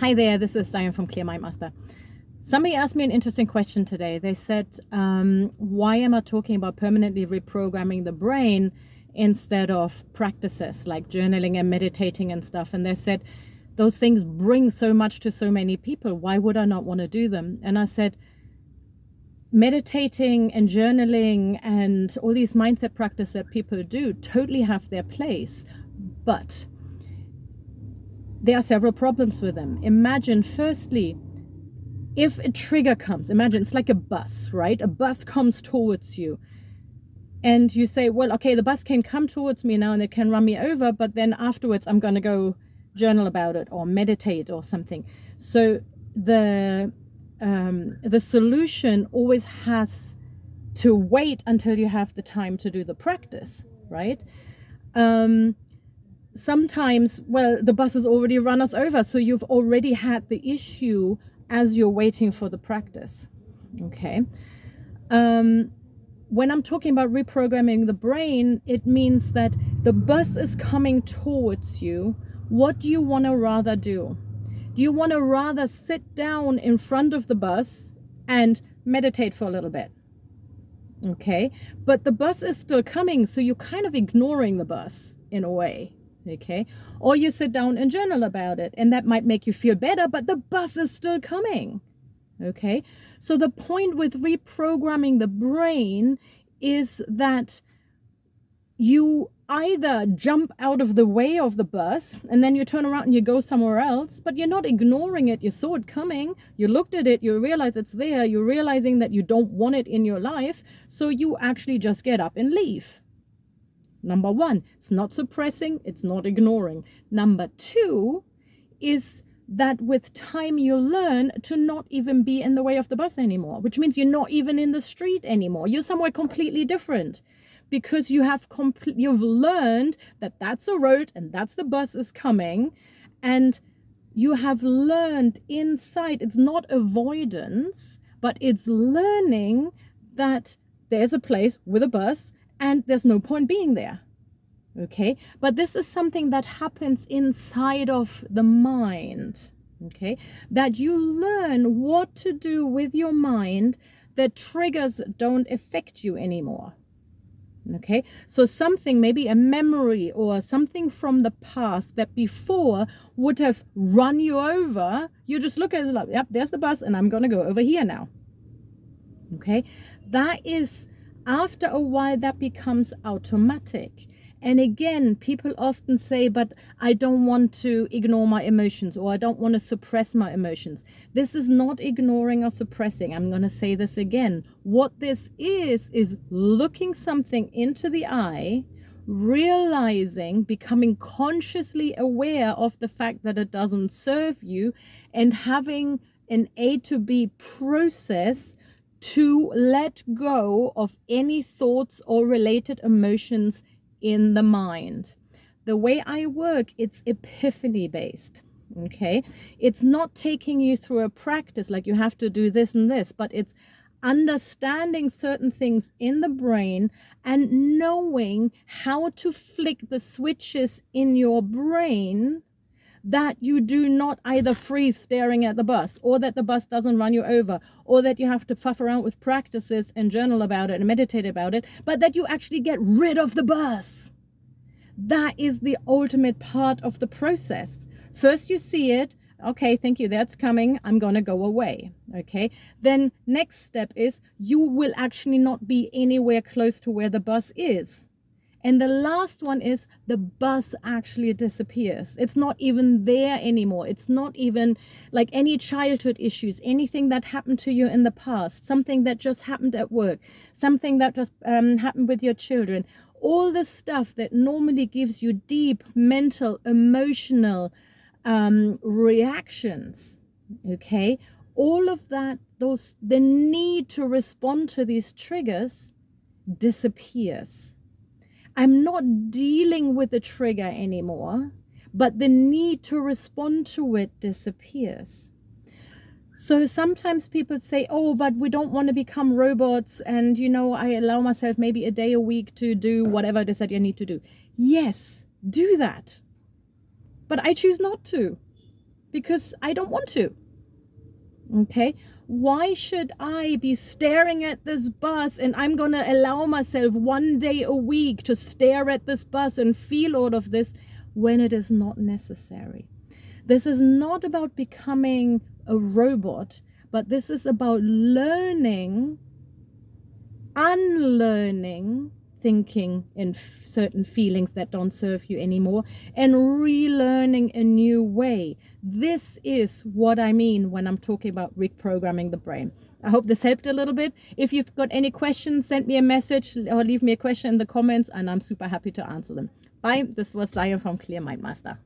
Hi there, this is Diane from Clear Mind Master. Somebody asked me an interesting question today. They said, why am I talking about permanently reprogramming the brain instead of practices like journaling and meditating and stuff? And they said, those things bring so much to so many people. Why would I not want to do them? And I said, meditating and journaling and all these mindset practices that people do totally have their place. But there are several problems with them. Imagine, firstly, if a trigger comes, imagine it's like a bus, right? A bus comes towards you and you say, well, okay, the bus can come towards me now and it can run me over, but then afterwards I'm going to go journal about it or meditate or something. So the solution always has to wait until you have the time to do the practice, right? Sometimes, well, the bus has already run us over, so you've already had the issue as you're waiting for the practice. Okay. When I'm talking about reprogramming the brain, it means that the bus is coming towards you. What do you want to rather do? Do you want to rather sit down in front of the bus and meditate for a little bit? Okay. But the bus is still coming, so you're kind of ignoring the bus in a way. Okay, or you sit down and journal about it, and that might make you feel better, but the bus is still coming. Okay, so the point with reprogramming the brain is that you either jump out of the way of the bus and then you turn around and you go somewhere else, but you're not ignoring it. You saw it coming, you looked at it, you realize it's there, you're realizing that you don't want it in your life, so you actually just get up and leave. Number one, it's not suppressing, it's not ignoring. Number two is that with time you learn to not even be in the way of the bus anymore, which means you're not even in the street anymore. You're somewhere completely different because you've learned that that's a road and that's the bus is coming, and you have learned inside. It's not avoidance, but it's learning that there's a place with a bus and there's no point being there. Okay, but this is something that happens inside of the mind. Okay, that you learn what to do with your mind, that triggers don't affect you anymore. Okay, so something, maybe a memory or something from the past that before would have run you over, you just look at it like, yep, there's the bus and I'm going to go over here now. Okay, that is, after a while, that becomes automatic. And again, people often say, but I don't want to ignore my emotions, or I don't want to suppress my emotions. This is not ignoring or suppressing. I'm going to say this again. What this is looking something into the eye, realizing, becoming consciously aware of the fact that it doesn't serve you, and having an A to B process to let go of any thoughts or related emotions in the mind. The way I work, it's epiphany based. Okay, it's not taking you through a practice like you have to do this and this, but it's understanding certain things in the brain and knowing how to flick the switches in your brain that you do not either freeze staring at the bus, or that the bus doesn't run you over, or that you have to fuff around with practices and journal about it and meditate about it, but that you actually get rid of the bus. That is the ultimate part of the process. First you see it, okay, thank you, that's coming, I'm gonna go away. Okay, then next step is you will actually not be anywhere close to where the bus is. And the last one is the bus actually disappears. It's not even there anymore. It's not even like any childhood issues, anything that happened to you in the past, something that just happened at work, something that just happened with your children. All the stuff that normally gives you deep mental, emotional reactions, okay? All of that, the need to respond to these triggers disappears. I'm not dealing with the trigger anymore, but the need to respond to it disappears. So sometimes people say, oh, but we don't want to become robots, and I allow myself maybe a day a week to do whatever it is that you need to do. Yes, do that. But I choose not to. because I don't want to. Okay, why should I be staring at this bus and I'm gonna allow myself 1 day a week to stare at this bus and feel all of this when it is not necessary? This is not about becoming a robot, but this is about learning, unlearning thinking in certain feelings that don't serve you anymore, and relearning a new way. This is what I mean when I'm talking about reprogramming the brain. I hope this helped a little bit. If you've got any questions, send me a message or leave me a question in the comments, and I'm super happy to answer them. Bye. This was XIAN from Clear Mind Master.